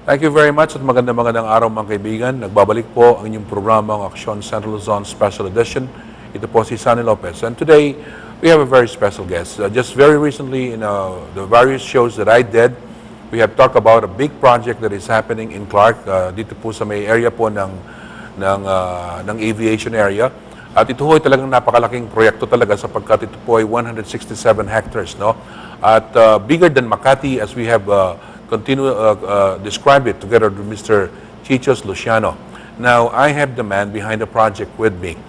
Thank you very much at magandang araw mga kaibigan. Nagbabalik po ang inyong programang Aksyon Central Luzon Special Edition. Ito po si Sunny Lopez. And today, we have a very special guest. Just very recently in the various shows that I did, we have talked about a big project that is happening in Clark, dito po sa may area po ng aviation area. At ito po ay talagang napakalaking proyekto talaga sapagkat ito po ay 167 hectares. No? At bigger than Makati as we have describe it together with Mr. Chichos Luciano. Now, I have the man behind the project with me.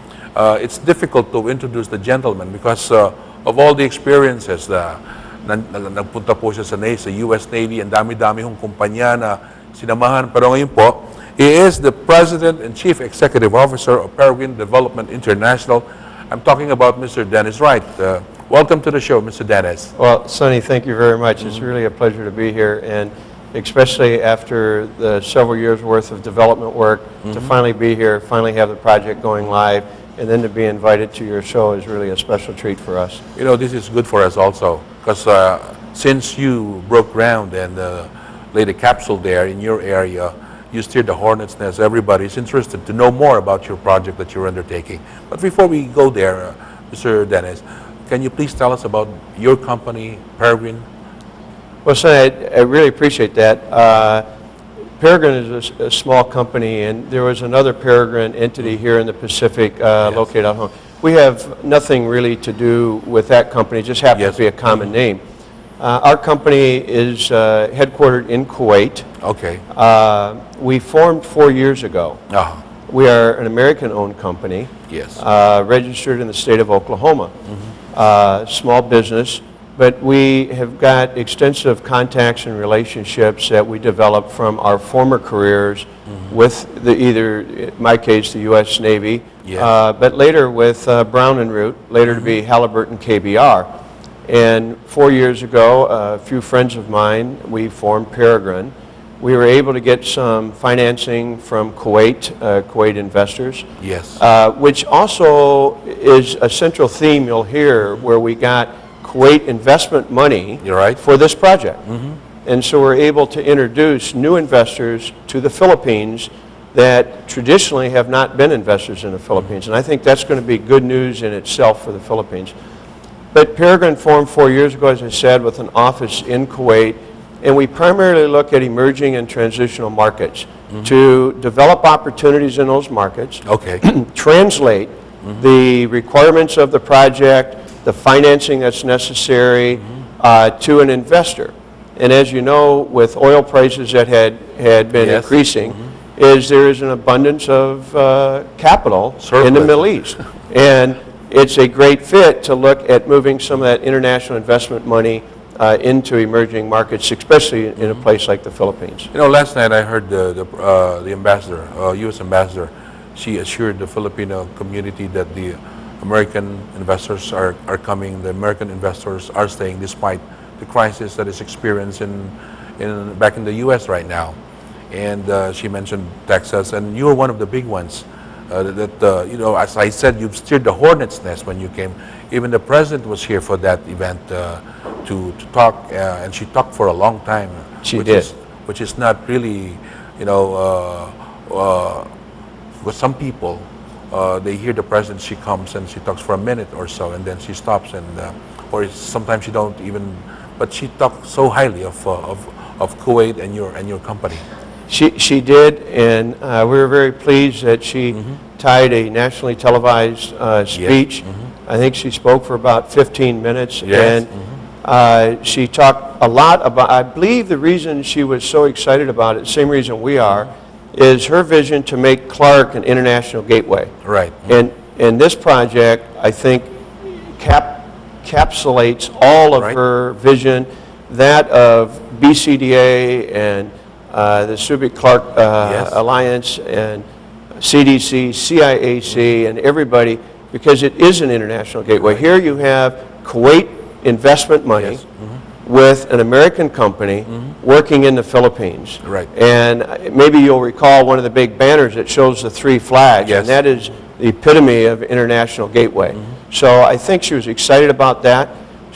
It's difficult to introduce the gentleman because of all the experiences. Nagpunta po siya sa US Navy, ang dami-dami hong kumpanya na sinamahan. Pero ngayon po, he is the President and Chief Executive Officer of Peregrine Development International. I'm talking about Mr. Dennis Wright. Welcome to the show, Mr. Dennis. Well, Sonny, thank you very much. It's really a pleasure to be here, and especially after the several years' worth of development work, to finally be here, finally have the project going live, and then to be invited to your show is really a special treat for us. You know, this is good for us also, because since you broke ground and laid a capsule there in your area, you steered the hornet's nest. Everybody's interested to know more about your project that you're undertaking. But before we go there, Mr. Dennis, can you please tell us about your company, Peregrine? Well, Sonny, I really appreciate that. Peregrine is a small company, and there was another Peregrine entity here in the Pacific located out home. We have nothing really to do with that company, it just happens to be a common name. Our company is headquartered in Kuwait. Okay. We formed 4 years ago. We are an American-owned company. Yes. Registered in the state of Oklahoma. Small business, but we have got extensive contacts and relationships that we developed from our former careers with either, in my case, the U.S. Navy, but later with Brown and Root, later to be Halliburton KBR. And 4 years ago, a few friends of mine, we formed Peregrine. We were able to get some financing from Kuwait, Kuwait investors. Yes. Which also is a central theme you'll hear, where we got Kuwait investment money for this project. And so we're able to introduce new investors to the Philippines that traditionally have not been investors in the Philippines. And I think that's going to be good news in itself for the Philippines. But Peregrine formed 4 years ago, as I said, with an office in Kuwait. And we primarily look at emerging and transitional markets to develop opportunities in those markets, translate the requirements of the project, the financing that's necessary to an investor. And as you know, with oil prices that had been increasing, there is an abundance of capital in the Middle East. And it's a great fit to look at moving some of that international investment money into emerging markets, especially in a place like the Philippines. You know, last night I heard the ambassador, U.S. ambassador, she assured the Filipino community that the American investors are coming, the American investors are staying despite the crisis that is experienced back in the U.S. right now. And she mentioned Texas, and you were one of the big ones. You know, as I said, you've steered the hornet's nest when you came. Even the president was here for that event to talk, and she talked for a long time. She did. Which is not really, you know, with some people, they hear the president, she comes and she talks for a minute or so, and then she stops, and or sometimes she don't even, but she talked so highly of Kuwait and your company. She did, and we were very pleased that she tied a nationally televised speech. I think she spoke for about 15 minutes, and she talked a lot about, I believe the reason she was so excited about it, same reason we are, is her vision to make Clark an international gateway. Right. And this project, I think, encapsulates all of her vision, that of BCDA and the Subic-Clark Alliance and CDC, CIAC, and everybody, because it is an international gateway. Here you have Kuwait investment money with an American company working in the Philippines. Right. And maybe you'll recall one of the big banners that shows the 3 flags, and that is the epitome of international gateway. So I think she was excited about that.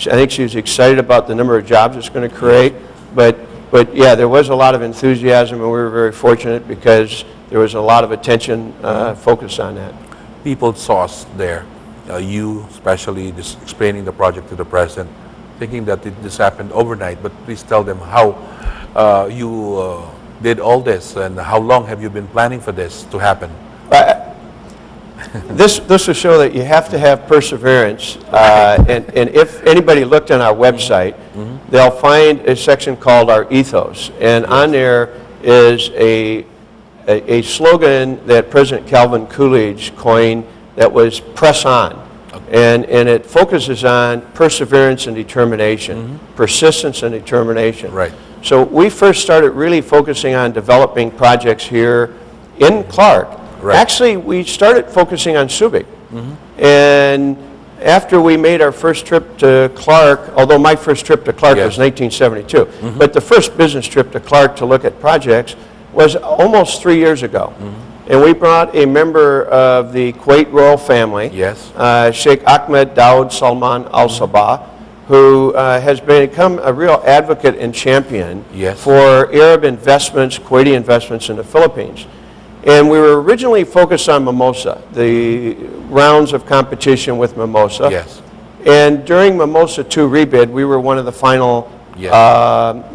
I think she was excited about the number of jobs it's going to create. But But yeah, there was a lot of enthusiasm, and we were very fortunate because there was a lot of attention focused on that. People saw us there, you especially just explaining the project to the president, thinking that this happened overnight, but please tell them how you did all this and how long have you been planning for this to happen? This will show that you have to have perseverance, and if anybody looked on our website, they'll find a section called our ethos, and on there is a slogan that President Calvin Coolidge coined that was press on, and it focuses on perseverance and determination, persistence and determination. Right. So we first started really focusing on developing projects here in Clark. Right. Actually, we started focusing on Subic. And after we made our first trip to Clark, although my first trip to Clark was 1972, but the first business trip to Clark to look at projects was almost 3 years ago. And we brought a member of the Kuwait royal family, Sheikh Ahmed Daoud Salman Al Sabah, who has become a real advocate and champion for Arab investments, Kuwaiti investments in the Philippines. And we were originally focused on Mimosa, the rounds of competition with Mimosa. And during Mimosa 2 rebid, we were one of the final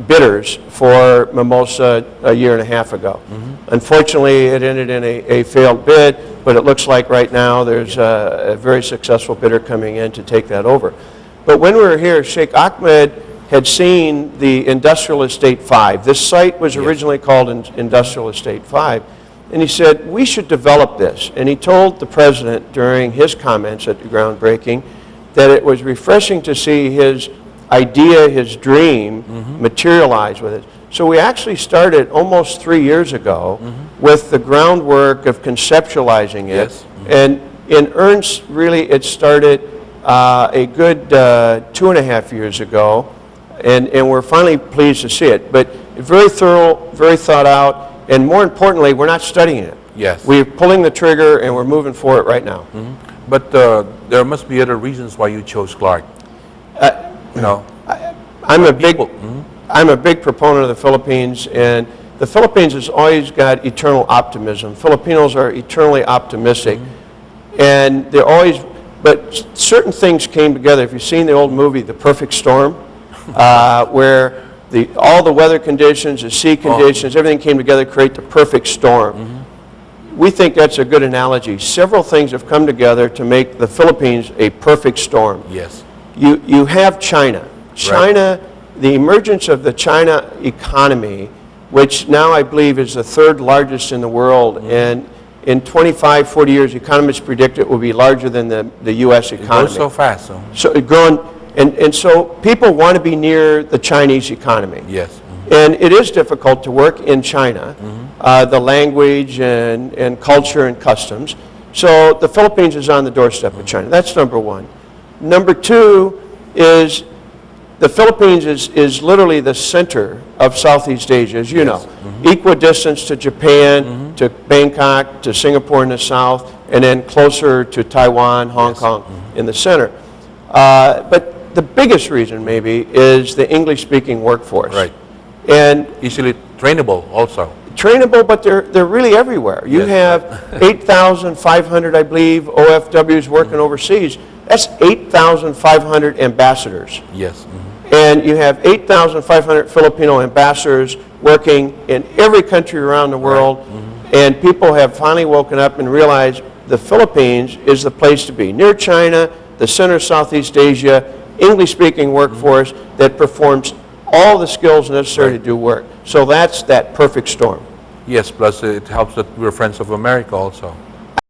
bidders for Mimosa a year and a half ago. Unfortunately, it ended in a failed bid, but it looks like right now there's a very successful bidder coming in to take that over. But when we were here, Sheikh Ahmed had seen the Industrial Estate 5. This site was originally called Industrial Estate 5. And he said, we should develop this. And he told the president during his comments at the groundbreaking that it was refreshing to see his idea, his dream, materialize with it. So we actually started almost 3 years ago with the groundwork of conceptualizing it. And in earnest, really, it started a good 2.5 years ago. And we're finally pleased to see it. But very thorough, very thought out. And more importantly, we're not studying it. We're pulling the trigger and we're moving for it right now. But there must be other reasons why you chose Clark. You know, I'm a big proponent of the Philippines, and the Philippines has always got eternal optimism. Filipinos are eternally optimistic, and they're always. But certain things came together. If you've seen the old movie, The Perfect Storm, where all the weather conditions, the sea conditions, everything came together to create the perfect storm. We think that's a good analogy. Several things have come together to make the Philippines a perfect storm. You have China. China, the emergence of the China economy, which now I believe is the 3rd largest in the world, and in 25, 40 years, economists predict it will be larger than the U.S. economy. It goes so fast. So it grown. And so people want to be near the Chinese economy. And it is difficult to work in China, the language and culture and customs. So the Philippines is on the doorstep of China. That's number one. Number two is the Philippines is literally the center of Southeast Asia, as you know. Equidistance to Japan, to Bangkok, to Singapore in the south, and then closer to Taiwan, Hong Kong in the center. But the biggest reason maybe is the English-speaking workforce. And easily trainable also. Trainable, but they're really everywhere. You have 8,500, I believe, OFWs working overseas. That's 8,500 ambassadors. And you have 8,500 Filipino ambassadors working in every country around the world. And people have finally woken up and realized the Philippines is the place to be. Near China, the center of Southeast Asia, English-speaking workforce that performs all the skills necessary to do work. So that's that perfect storm. Yes, plus it helps that we're friends of America also.